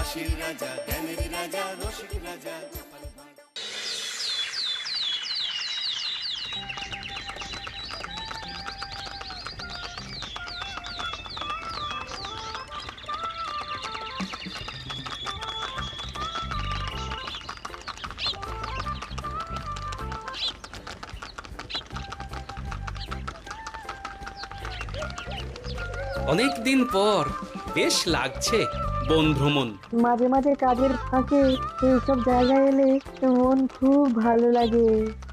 হাসির রাজা, জ্ঞানের রাজা, রসিক রাজা গোপাল ভাঁড়। অনেক দিন পর বেশ লাগছে বন ভ্রমণ। মাঝে মাঝে কাজের ফাঁকে এইসব জায়গায় এলে মন খুব ভালো লাগে।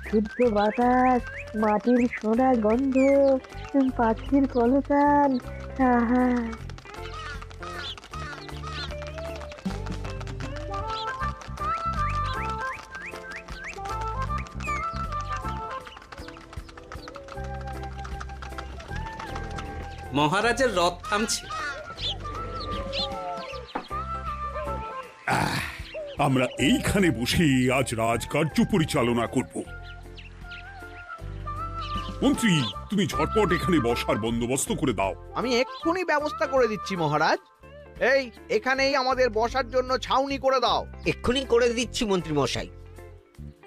শুদ্ধ বাতাস, মাটির সোনা গন্ধ, পাখির কলতান, আহা। মহারাজের রথ থামছে। আমরা এইখানে বসে আজ রাজকার্য পরিচালনা করব। মন্ত্রী, তুমি ঝটপট এখানে বসার বন্দোবস্ত করে দাও। আমি এক্ষুনি ব্যবস্থা করে দিচ্ছি মহারাজ। এই এখানেই আমাদের বসার জন্য ছাউনি করে দাও। এক্ষুনি করে দিচ্ছি মন্ত্রী মশাই।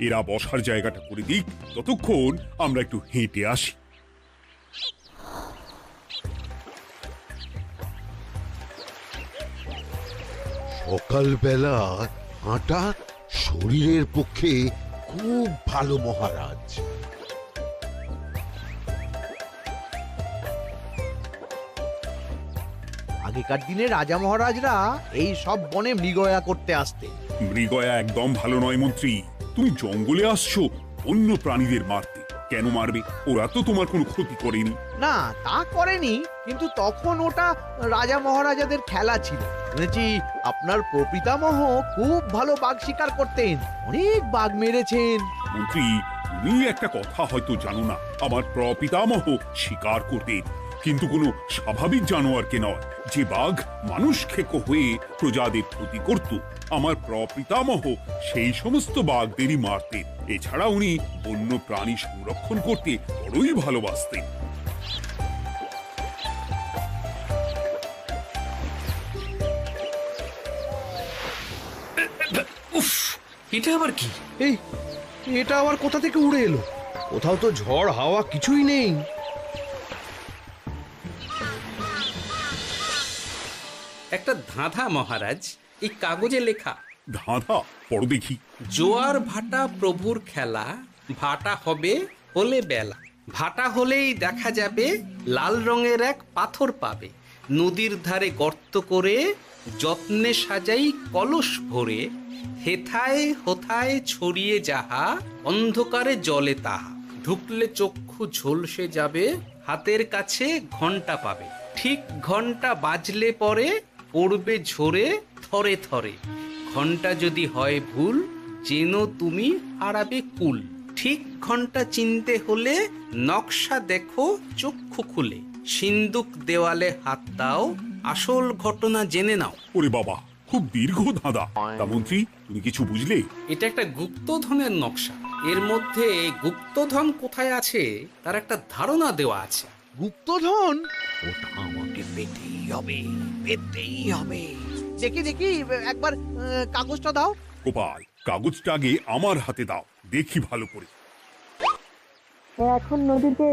এরা বসার জায়গাটা করে দিক, ততক্ষণ আমরা একটু হেঁটে আসি। সকালবেলা হাঁটা শরীরের পক্ষে খুব ভালো মহারাজ। আগেকার দিনে রাজা মহারাজরা এই সব বনে মৃগয়া করতে আসতেন। মৃগয়া একদম ভালো নয় মন্ত্রী। তুমি জঙ্গলে আসছো অন্য প্রাণীদের মারতে। কেন মারবে? ওরা তো তোমার কোনো ক্ষতি করেনি। না, তা করেনি, কিন্তু তখন ওটা রাজা মহারাজাদের খেলা ছিল। শুনেছি আপনার প্রপিতামহ খুব ভালো বাঘ শিকার করতেন, অনেক বাঘ মেরেছেন। মন্ত্রী, তুমি একটা কথা হয়তো জানো না। আমার প্রপিতামহ শিকার করতেন, কিন্তু কোনো স্বাভাবিক জানোয়ারকে নয়। যে বাঘ মানুষ খেকো হয়ে প্রজাদের ক্ষতি করত, আমার প্রপিতামহ সেই সমস্ত বাঘদেরই মারতেন। এছাড়া উনি বন্য প্রাণী সংরক্ষণ করতে বড়ই ভালোবাসতেন। উফ, এটা আবার কি? এই এটা আবার কোথা থেকে উড়ে এলো? কোথাও তো ঝড় হাওয়া কিছুই নেই। একটা ধাঁধা মহারাজ, এই কাগজে লেখা। ধাঁধা? পড়ো দেখি। জোয়ার ভাটা প্রভুর খেলা, ভাটা হবে হলে বেলা। ভাটা হলেই দেখা যাবে লাল রঙের এক পাথর পাবে। নদীর ধারে গর্ত করে যত্নে সাজাই কলস ভরে। হেথায় হোথায় ছড়িয়ে যাহা, অন্ধকারে জলে তাহা। ঢুকলে চক্ষু ঝলসে যাবে, হাতের কাছে ঘন্টা পাবে। ঠিক ঘন্টা বাজলে পরে পড়বে ঝরে থরে থরে। ঘন্টা যদি হয় ভুল, যেন তুমি হারাবে কুল। ঠিক ঘন্টা চিনতে হলে নকশা দেখো চক্ষু খুলে। সিন্দুক দেওয়ালে হাত দাও, আসল ঘটনা জেনে নাও। ওরে বাবা, খুব দীর্ঘ ধাঁধা। তা মন্ত্রী, তুমি কিছু বুঝলে? এটা একটা গুপ্তধনের নকশা। এর মধ্যে গুপ্তধন কোথায় আছে তার একটা ধারণা দেওয়া আছে। গুপ্তধন? ওটা আমাকে পেতেই হবে, পেতেই হবে। দেখি দেখি একবার কাগজটা দাও। গোপাল, কাগজটা আগে আমার হাতে দাও, দেখি ভালো করে। এখন নদীতে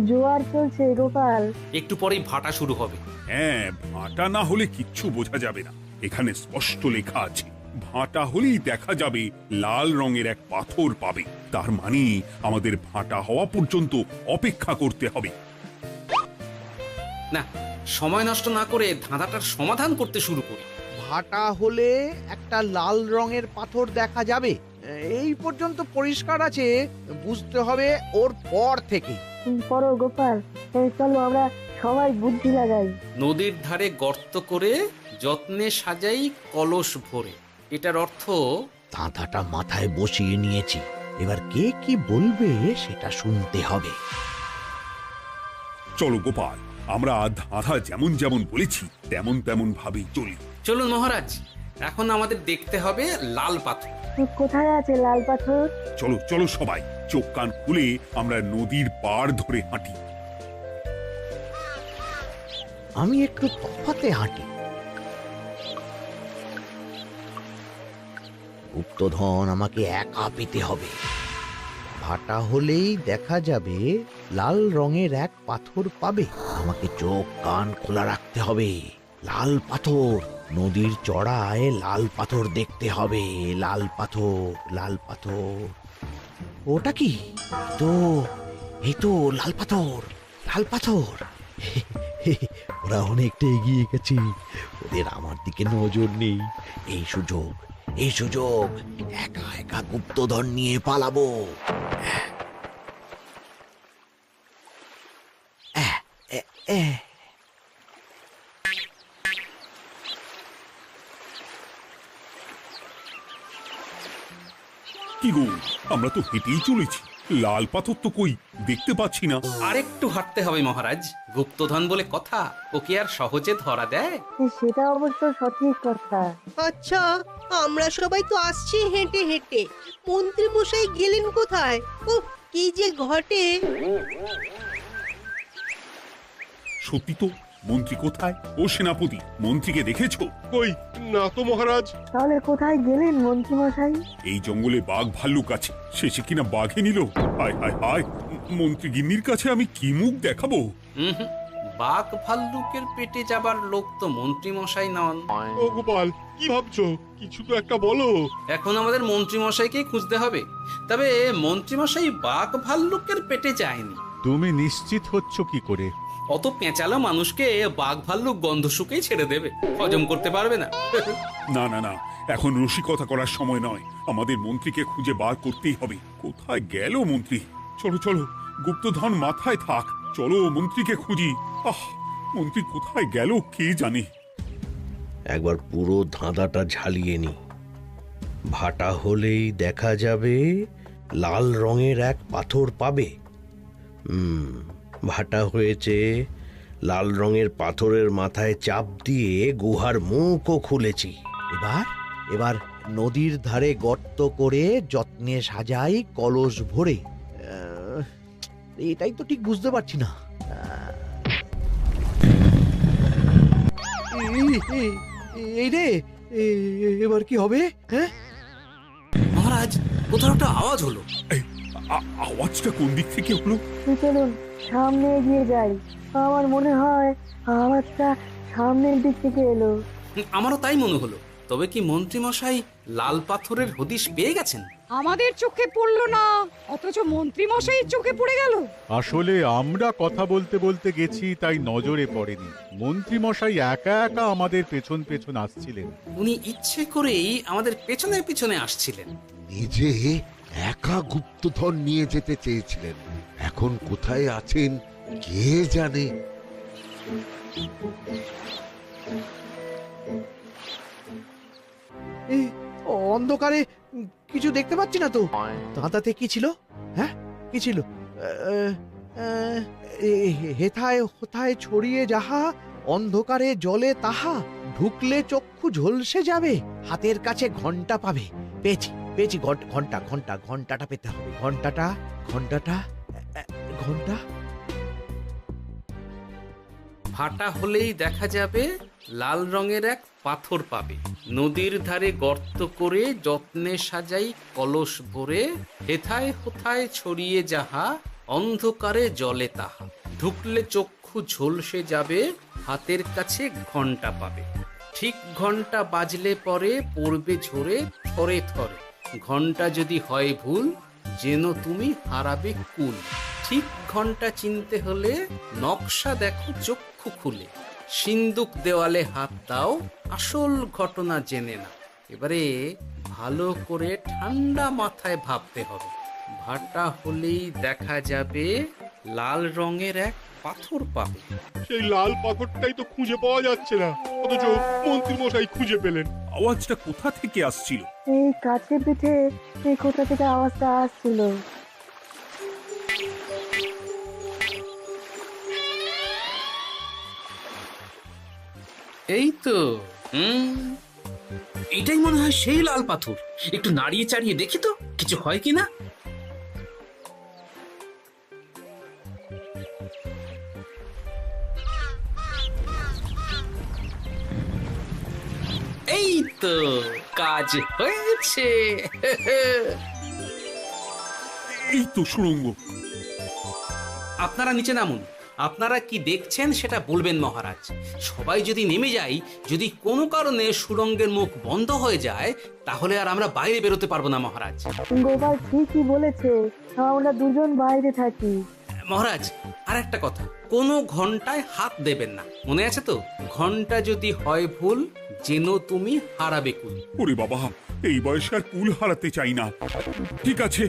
জোয়ার চলছে গোপাল। একটু পরেই ভাটা শুরু হবে। হ্যাঁ, ভাটা না হলে কিচ্ছু বোঝা যাবে না। এখানে স্পষ্ট লেখা আছে, ভাটা হলেই দেখা যাবে লাল রঙের এক পাথর পাবে। তার মানে আমাদের ভাটা হওয়া পর্যন্ত অপেক্ষা করতে হবে। না, সময় নষ্ট না করে ধাঁধাটার সমাধান করতে শুরু করি। ভাটা হলে একটা লাল রঙের পাথর দেখা যাবে, এই পর্যন্ত পরিষ্কার আছে। বুঝতে হবে ওর পর থেকে। পড়ো গোপাল, চলো আমরা সবাই বুদ্ধি লাগাই। নদীর ধারে গর্ত করে যত্নে সাজাই কলস ভরে। এটার অর্থ, ধাঁধাটা মাথায় বসিয়ে নিয়েছি, এবার কে কি বলবে সেটা শুনতে হবে। চলো গোপাল, আমরা ধাঁধা যেমন যেমন বলেছি তেমন তেমন ভাবেই চলি। চলুন মহারাজ, এখন আমাদের দেখতে হবে লাল পাথর। কোথায় আছে লাল পাথর? চলো চলো সবাই, চোখ কান খুলে আমরা নদীর পাড় ধরে হাঁটি। আমি একটু তফাতে হাঁটি। গুপ্তধন আমাকে একা পেতে হবে। ভাটা হলেই দেখা যাবে লাল রঙের এক পাথর পাবে। আমাকে চোখ কান খোলা রাখতে হবে। লাল পাথর, নদীর চড়ায় লাল পাথর দেখতে হবে। লাল পাথর, লাল পাথর। ওটা কি? এই তো লাল পাথর, লাল পাথর। ওরা অনেকটা এগিয়ে গেছে, ওদের আমার দিকে নজর নেই। এই সুযোগ, এই সুযোগ, একা একা গুপ্তধন নিয়ে পালাবো। কি গো, আমরা তো হেঁটেই চলেছি, লাল পাথর তো কই দেখতে পাচ্ছি না। আরেকটু হাঁটতে হবে মহারাজ, গুপ্তধন বলে কথা, ওকে আর সহজে ধরা দেয়? সেটা অবশ্য সঠিক কথা। আচ্ছা, আমরা সবাই তো আসছি হেঁটে হেঁটে, মন্ত্রী মশাই গেলেন কোথায়? ও কি যে ঘটে! সত্যি তো, মন্ত্রী কোথায়? ও সেনাপতি, মন্ত্রীকে দেখেছো? কই না তো মহারাজ। তাহলে কোথায় গেলেন মন্ত্রী মশাই? এই জঙ্গলে বাঘ ভাল্লুক আছে, শেষে কিনা বাঘে নিল। হায় হায় হায়, মন্ত্রী গিন্নির কাছে আমি কি মুখ দেখাবো? হুম, বাঘ ভাল্লুকের পেটে যাবার লোক তো মন্ত্রী মশাই নন। ও গোপাল, কি ভাবছো? কিছু তো একটা বলো। এখন আমাদের মন্ত্রী মশাইকেই খুঁজতে হবে। তবে মন্ত্রী মশাই বাঘ ভাল্লুকের পেটে যায়নি। তুমি নিশ্চিত হচ্ছ কি করে? অত পেঁচালো মানুষকে বাঘ ভাল্লুক গন্ধ শুকেই ছেড়ে দেবে, হজম করতে পারবে না। না না না, এখন রসিকতা করার সময় নয়, আমাদের মন্ত্রীকে খুঁজে বার করতেই হবে। কোথায় গেল মন্ত্রী? চলো চলো, গুপ্তধন মাথায় থাক, চলো মন্ত্রীকে খুঁজি। আহ, মন্ত্রী কোথায় গেল কে জানে। একবার পুরো ধাঁধাটা ঝালিয়ে নি। ভাটা হলেই দেখা যাবে লাল রঙের এক পাথর পাবে। ভাটা হয়েছে, লাল রঙের পাথরের মাথায় চাপ দিয়ে গুহার মুখও খুলেছি। এবার নদীর ধারে গর্ত করে যত্নে সাজাই কলস ভরে। এটাই তো ঠিক বুঝতে পারছি না। এই রে, এবার কি হবে? হ্যাঁ মহারাজ, কোথাও একটা আওয়াজ হলো। এই, আওয়াজটা কোন দিক থেকে হলো? চলুন সামনে এগিয়ে যাই। আমার মনে হয় আওয়াজটা সামনের দিক থেকে এলো। আমারও তাই মনে হলো। তবে কি মন্ত্রী মশাই লাল পাথরের হদিশ পেয়ে গেছেন? আমাদের চোখে পড়লো না, অথচ মন্ত্রী মশাইয়ের চোখে পড়ে গেল। আসলে আমরা কথা বলতে বলতে গেছি, তাই নজরে পড়েনি। মন্ত্রী মশাই একা একা আমাদের পেছন পেছন আসছিলেন। উনি ইচ্ছে করেই আমাদের পেছনে পেছনে আসছিলেন। নিজে একা গুপ্তধন নিয়ে যেতে চেয়েছিলেন, এখন কোথায় আছেন কে জানে। অন্ধকারে কিছু দেখতে পাচ্ছি না তো। দাঁতাতে কি ছিল? হ্যাঁ, কি ছিল? হেথায় হোথায় ছড়িয়ে যাহা, অন্ধকারে জলে তাহা, ঢুকলে চক্ষু ঝলসে যাবে, হাতের কাছে ঘন্টা পাবে। পেয়েছি পেয়েছি, ঘন্টা ঘন্টা ঘন্টাটা পেতে হবে। ঘন্টাটা ঘন্টাটা ঘন্টা। ভাটা হলেই দেখা যাবে লাল রঙের এক পাথর পাবে। নদীর ধারে গর্ত করে যত্নে সাজাই কলস ভরে, হেথায় হোথায় ছড়িয়ে যাহা, অন্ধকারে জলে তাহা, ঢুকলে চক্ষু ঝলসে যাবে, হাতের কাছে ঘন্টা পাবে। ঠিক ঘন্টা বাজলে পরে পড়বে ঝরে থরে থরে, ঘন্টা যদি হয় ভুল যেন তুমি হারাবে কুল। ঠিক ঘন্টা চিনতে হলে নকশা দেখো চক্ষু খুলে, সিন্দুক দেওয়ালে হাত দাও, আসল ঘটনা জেনে না। এবারে ভালো করে ঠান্ডা মাথায় ভাবতে হবে। ভাটা হলেই দেখা যাবে লাল রঙের এক পাথর পাবে। সেই লাল পাথরটাই তো খুঁজে পাওয়া যাচ্ছে না, অথচ মন্ত্রী মশাই খুঁজে পেলেন। আওয়াজটা কোথা থেকে আসছিল? এই কাছে পিঠে এই কোথা থেকে আওয়াজটা আসছিল। এই তো, এটাই মনে হয় সেই লাল পাথর। একটু নাড়িয়ে চাড়িয়ে দেখি তো কিছু হয় কিনা। এই তো, কাজ হয়েছে। এই তো সুড়ঙ্গ। আপনারা নিচে নামুন। আপনারা কি দেখছেন সেটা বলবেন মহারাজ। সবাই যদি নেমে যাই, যদি কোনো কারণে সুড়ঙ্গের মুখ বন্ধ হয়ে যায়, তাহলে আর আমরা বাইরে বেরোতে পারবো না মহারাজ। গোপাল ঠিকই বলেছে, আমরা দুজন বাইরে থাকি। মহারাজ, আর একটা কথা, কোনো ঘন্টায় হাত দেবেন না, মনে আছে তো? ঘন্টা যদি হয় ভুল, যেন তুমি হারাবে কুল। ওরে বাবা, এই বয়সে আর কুল হারাতে চাই না। ঠিক আছে,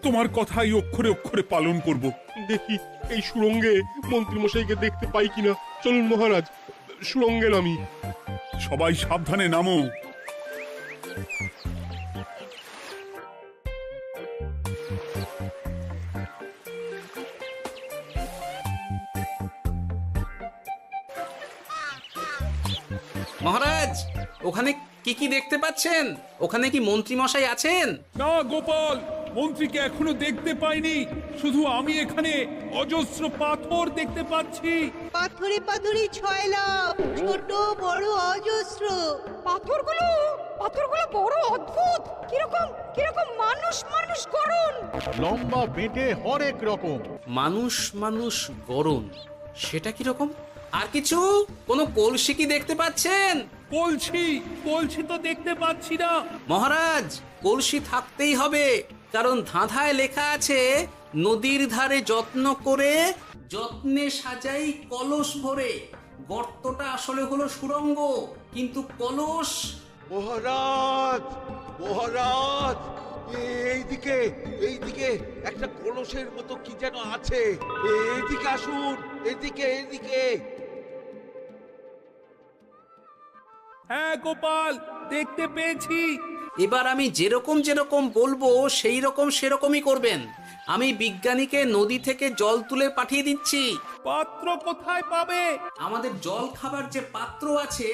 তোমার কথাই অক্ষরে অক্ষরে পালন করব। দেখি এই সুরঙ্গে মন্ত্রীমশাইকে দেখতে পাই কিনা। চলুন মহারাজ, সুরঙ্গে নামি। সবাই সাবধানে নামো। মহারাজ, ওখানে কি কি দেখতে পাচ্ছেন? ওখানে কি মন্ত্রী মশাই আছেন? না গোপাল, মন্ত্রীকে এখনো দেখতে পাইনি। শুধু আমি এখানে অজস্র পাথর দেখতে পাচ্ছি। পাথরে পাথরে ছয় লাভ, ছোট বড় অজস্র। পাথরগুলো বড় অদ্ভুত, কিরকম কিরকম মানুষ মানুষ গড়ন। লম্বা বেটে হরেক রকম। মানুষ মানুষ গরম, সেটা কি রকম? আর কিছু? কোনো কলসি কি দেখতে পাচ্ছেন? কলসি তো দেখতে পাচ্ছি না। মহারাজ, কলসি থাকতেই হবে, কারণ ধাঁধায় লেখা আছে, নদীর ধারে যত্ন করে যত্নে সাজাই কলস ভরে। গর্তটা আসলে হলো সুড়ঙ্গ, কিন্তু কলস। মহারাজ, মহারাজ, এইদিকে এইদিকে একটা কলসের মতো কি যেন আছে। এইদিকে আসুন, এদিকে এদিকে। হ্যাঁ গোপাল, দেখতে পেয়েছি। এবার আমি যেরকম যেরকম বলবো সেই রকম সেরকমই করবেন। আমি বিজ্ঞানীকে নদী থেকে জল তুলে পাঠিয়ে দিচ্ছি। পাত্র কোথায় পাবে? আমাদের জল খাবার যে পাত্র আছে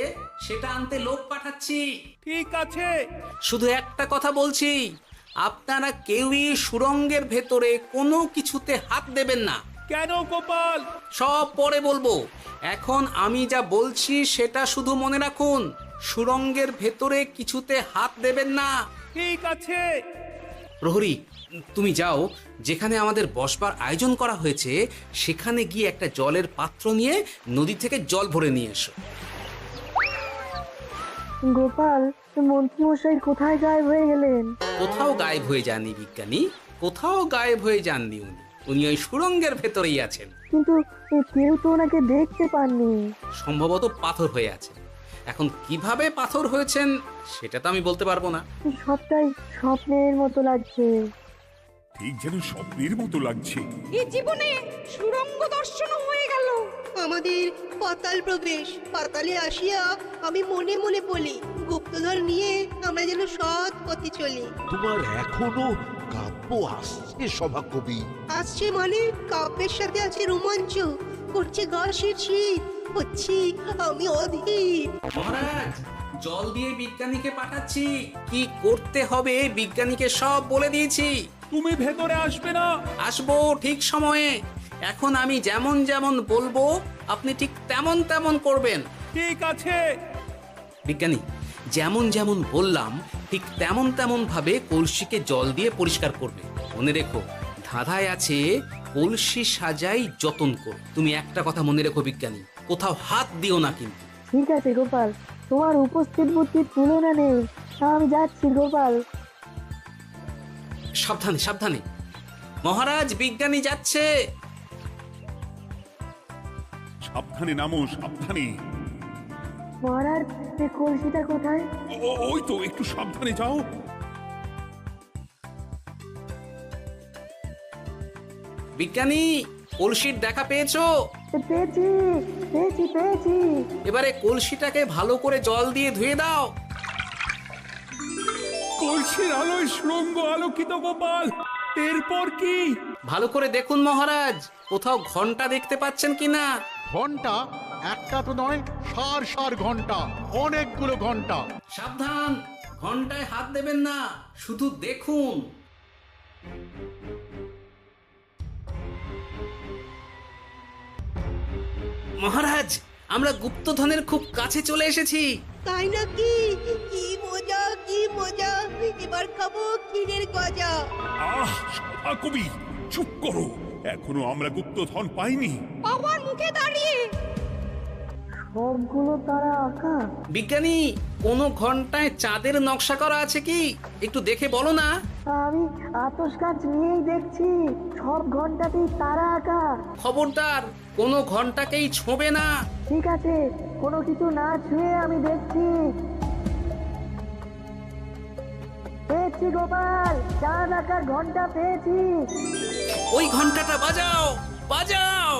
সেটা আনতে লোক পাঠাচ্ছি। ঠিক আছে। শুধু একটা কথা বলছি, আপনারা কেউই সুড়ঙ্গের ভেতরে কোনো কিছুতে হাত দেবেন না। কেন গোপাল? সব পরে বলবো, এখন আমি যা বলছি সেটা শুধু মনে রাখুন। সুড়ঙ্গের ভেতরে কিছুতে হাত দেবেন না। ঠিক আছে। প্রহরী, তুমি যাও, যেখানে আমাদের বসবার আয়োজন করা হয়েছে সেখানে গিয়ে একটা জলের পাত্র নিয়ে নদী থেকে জল ভরে নিয়ে এসো। গোপাল, মন্ত্রীমশাই কোথায় গায়েব হয়ে গেলেন? কোথাও গায়েব হয়ে যাননি বিজ্ঞানী, কোথাও গায়েব হয়ে যাননি উনি। উনি ওই সুড়ঙ্গের ভেতরেই আছেন। কিন্তু কেউ তো ওনাকে দেখতে পাননি। সম্ভবত পাথর হয়ে আছে। এখন কিভাবে পাথর হয়েছেন সেটা তো আমি বলতে পারবো না। সবটাই স্বপ্নের মতো লাগছে। ঠিক যেন স্বপ্নের মতো লাগছে। এই জীবনে সুরঙ্গ দর্শন হয়ে গেল। আমাদের পাতাল প্রবেশ। পাতালে আসিয়া আমি মনে মনে বলি, গুপ্তধর নিয়ে আমরা যেন সৎ পথে চলি। তোমার এখনো কাব্য আসছে সভাকবি? আসছে মানে কাব্যের সাথে আছে রোমাঞ্চ, করছে গা শীত, হচ্ছি আমি অধীর। মহারাজ, জল দিয়ে বিজ্ঞানীকে পাঠাচ্ছি। কি করতে হবে বিজ্ঞানীকে সব বলে দিয়েছি। তুমি ভেতরে আসবে না? আসবো ঠিক সময়ে। এখন আমি যেমন যেমন বলবো আপনি ঠিক তেমন তেমন করবেন। ঠিক আছে। বিজ্ঞানী, যেমন যেমন বললাম ঠিক তেমন তেমন ভাবে কলসিকে জল দিয়ে পরিষ্কার করবে। মনে রেখো, ধাঁধায় আছে কলসি সাজাই যতন কর। তুমি একটা কথা মনে রেখো বিজ্ঞানী, কোথাও হাত দিও না কিন্তু। ঠিক আছে গোপাল, তোমার উপস্থিত বুদ্ধির তুলনা নেই। আমি যাচ্ছি গোপাল। সাবধানে সাবধানে। মহারাজ, বিজ্ঞানী যাচ্ছে। সাবধানে নামো, সাবধানে। মহারাজ, কলসিটা কোথায়? ওই তো, একটু সাবধানে যাও। বিজ্ঞানী, কলসির দেখা পেয়েছো? পেয়েছি পেয়েছি পেয়েছি। এবারে কলসিটাকে ভালো করে জল দিয়ে ধুয়ে দাও। কলসির আলোয় সুড়ঙ্গ আলোকিত গোপাল। এরপর কি? ভালো করে দেখুন মহারাজ, কোথাও ঘন্টা দেখতে পাচ্ছেন কিনা। ঘন্টা? একটা তো নয়, সার সার ঘন্টা, অনেকগুলো ঘন্টা। সাবধান, ঘন্টায় হাত দেবেন না, শুধু দেখুন। মহারাজ, আমরা গুপ্তধনের খুব কাছে চলে এসেছি। তাই নাকি? কি মজা কি মজা, এবার খাবো ক্ষীরের গজা। আহ সভা কবি, চুপ করো, এখনো আমরা গুপ্তধন পাইনি। আমার মুখে দাঁড়িয়ে সবগুলো তারা আঁকা। বিজ্ঞানী, কোনো ঘন্টায় চাঁদের নকশা করা আছে কি? একটু দেখে বলো না। আমি আতস কাজ নিয়েই দেখছি, সব ঘন্টাতেই তারা আঁকা। খবরদার, কোনো ঘন্টাকেই ছোঁবে না। ঠিক আছে, কোনো কিছু না ছুঁয়ে আমি দেখছি। পেয়েছি গোপাল, চাঁদ আঁকার ঘন্টা পেয়েছি। ওই ঘন্টাটা বাজাও, বাজাও।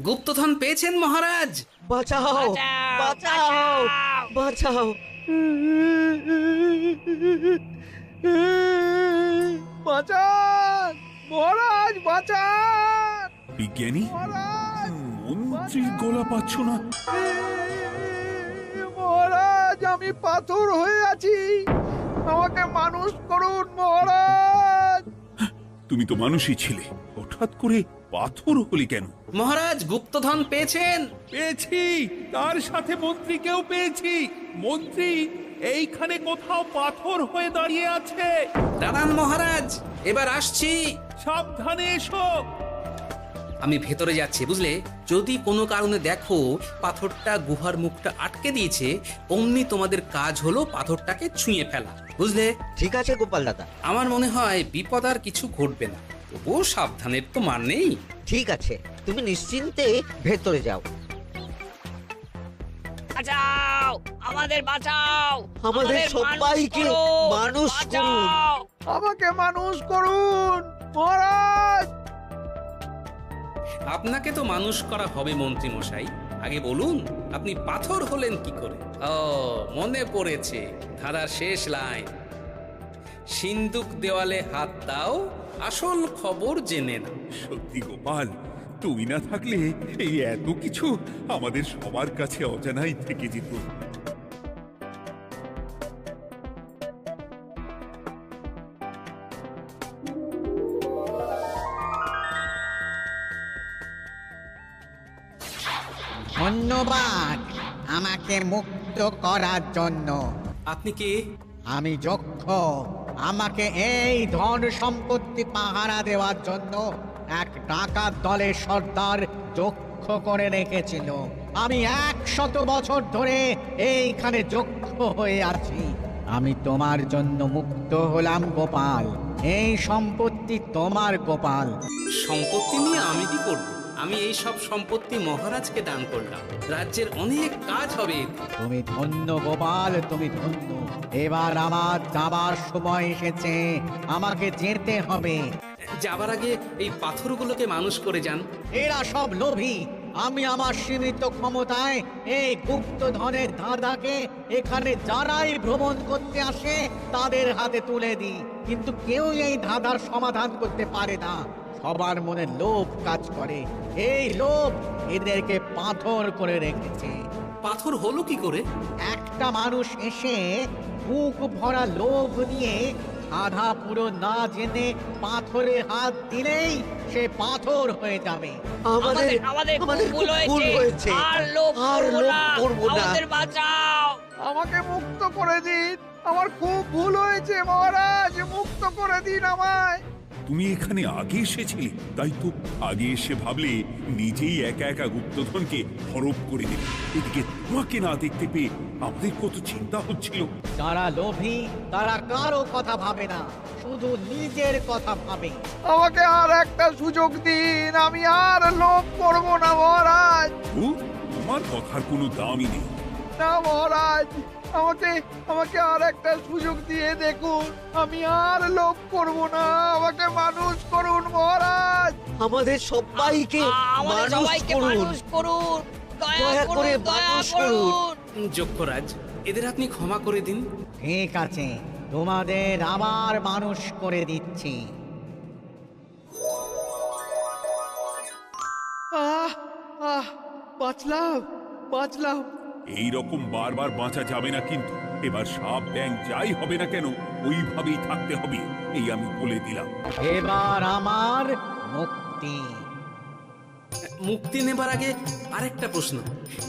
গুপ্তধন পেয়েছেন মহারাজ? বাঁচাও বাঁচাও বাঁচাও। বাঁচান মহারাজ, বাঁচান বিজ্ঞানী, মহারাজ, মন্ত্রীর গলা পাচ্ছ না? মহারাজ, আমি পাথর হয়ে আছি, আমাকে মানুষ করুন মহারাজ। তুমি তো মানুষই ছিলে, হঠাৎ করে পাথর হলি কেন? মহারাজ, গুপ্তধন পেয়েছেন? পেয়েছি, তার সাথে মন্ত্রীকেও পেয়েছি। মন্ত্রী এইখানে কোথাও পাথর হয়ে দাঁড়িয়ে আছে। দাঁড়ান মহারাজ, এবার আসছি। সাবধানে এসো। আমি ভেতরে যাচ্ছি, বুঝলে? যদি কোনো কারণে দেখো পাথরটা গুহার মুখটা আটকে দিয়েছে, অমনি তোমাদের কাজ হলো পাথরটাকে ছুঁয়ে ফেলা, বুঝলে? ঠিক আছে গোপাল দাদা। আমার মনে হয় বিপদ আর কিছু ঘটবে না, তবুও সাবধানের তো মান নেই। ঠিক আছে, তুমি নিশ্চিন্তে ভেতরে যাও। বাঁচাও, আমাদের বাঁচাও, আমাদের সবাইকে মানুষ করুন। আমাকে মানুষ করুন মহারাজ। আপনাকে তো মানুষ করা হবে মন্ত্রী মশাই। আগে বলুন, আপনি পাথর হলেন কি করে? ও, মনে পড়েছে, ধারার শেষ লাইন, সিন্দুক দেওয়ালে হাত দাও, আসল খবর জেনে নাও। সত্যি গোপাল, তুমি না থাকলে এই এত কিছু আমাদের সবার কাছে অজানাই থেকে যেত। ধন্যবাদ আমাকে মুক্ত করার জন্য। আপনি কে? আমি যক্ষ। আমাকে এই ধন সম্পত্তি পাহারা দেওয়ার জন্য এক ডাকাত দলের সর্দার যক্ষ করে রেখেছিল। আমি 100 বছর ধরে এইখানে যক্ষ হয়ে আছি। আমি তোমার জন্য মুক্ত হলাম গোপাল। এই সম্পত্তি তোমার গোপাল। সম্পত্তি নিয়ে আমি কি করব? আমি এই সব সম্পত্তি মহারাজকে দান করলাম, রাজ্যের অনেক কাজ হবে। তুমি ধন্য গোপাল, তুমি ধন্য। এবার আমার যাবার সময় এসেছে, আমাকে যেতে হবে। যাবার আগে এই পাথরগুলোকে মানুষ করে যান। এরা সব লোভী। আমি আমার সীমিত ক্ষমতায় এই গুপ্তধনের ধাঁধাকে এখানে যারাই ভ্রমণ করতে আসে তাদের হাতে তুলে দিই, কিন্তু কেউ এই ধাঁধার সমাধান করতে পারে না। সবার মনে লোভ কাজ করে, এই লোভ এদেরকে পাথর করে রেখেছে। পাথর হলো কি করে? একটা মানুষ এসে বুক ভরা লোভ নিয়ে আধা পুরো না জেনে পাথরে হাত দিলেই সে পাথর হয়ে যাবে। আমাদের ভুল হয়েছে, আর লোভ করব না। আমাদের বাঁচাও। আমাকে মুক্ত করে দিন, আমার খুব ভুল হয়েছে মহারাজ, মুক্ত করে দিন আমায়। তুমি এখানে আগে এসেছিলে, তাই তো আগে এসে ভাবলে নিজেই একা একা গুপ্তধনকে হরপ করে দেবে। এদিকে তোমাকে না দেখতে পেয়ে আমাদের কত চিন্তা হচ্ছিল। যারা লোভী তারা কারো কথা ভাবে না, শুধু নিজের কথা ভাবে। আমাকে আর একটা সুযোগ দিন, আমি আর লোভ করব না মহারাজ। তোমার কথার কোনো দামই নেই। না মহারাজ, আমাকে আর একটা সুযোগ দিয়ে দেখুন, আমি আর লোভ করব না, আমাকে মানুষ করুন মহারাজ। আমাদের সবাইকে মানুষ করুন, দয়া করে মানুষ করুন। যক্ষরাজ, এদের আপনি ক্ষমা করে দিন। ঠিক আছে, তোমাদের আবার মানুষ করে দিচ্ছি। বাঁচলাম। এই রকম বারবার বাঁচা যাবে না, কিন্তু এবার সাপ ব্যাং যাই হবে না কেন ওইভাবেই থাকতে হবে, এই আমি বলে দিলাম। এবার আমার মুক্তি। মুক্তি নেবার আগে আরেকটা প্রশ্ন,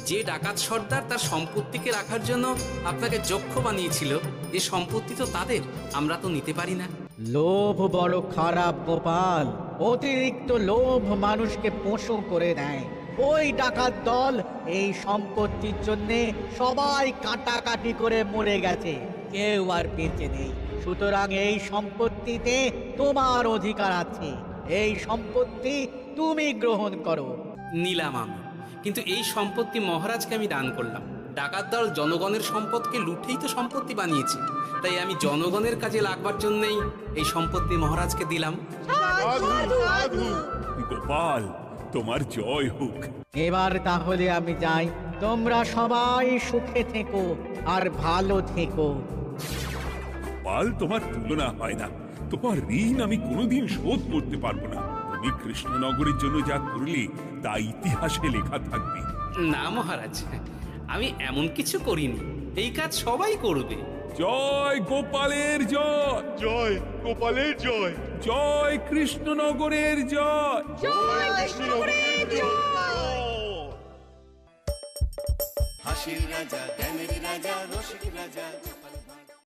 যে ডাকাত সর্দার তার সম্পত্তিকে রাখার জন্য আপনাকে যক্ষ বানিয়েছিল, যে সম্পত্তি তো তাদের, আমরা তো নিতে পারি না। লোভ বড় খারাপ গোপাল, অতিরিক্ত লোভ মানুষকে পশু করে দেয়। ওই ডাকাত দল এই সম্পত্তির জন্যে সবাই কাটাকাটি করে মরে গেছে, কেউ আর বেঁচে নেই। সুতরাং এই সম্পত্তিতে তোমার অধিকার আছে, এই সম্পত্তি তুমি গ্রহণ করো। নিলাম আমি, কিন্তু এই সম্পত্তি মহারাজকে আমি দান করলাম। ডাকাত দল জনগণের সম্পদকে লুঠেই তো সম্পত্তি বানিয়েছে, তাই আমি জনগণের কাজে লাগবার জন্যই এই সম্পত্তি মহারাজকে দিলাম। গোপাল, তোমার জয় হোক। এবার তাহলে আমি যাই, তোমরা সবাই সুখে থেকো আর ভালো থেকো। গোপাল, তোমার তুলনা হয় না। তোমার ঋণ আমি কোনোদিন শোধ করতে পারবো না। তুমি কৃষ্ণনগরের জন্য যা করলে তা ইতিহাসে লেখা থাকবে। না মহারাজ, আমি এমন কিছু করিনি, এই কাজ সবাই করবে। জয় গোপালের জয়, জয় গোপালের জয়, জয় কৃষ্ণনগরের জয়। হাসির রাজা জ্ঞানের রাজা রসিক রাজা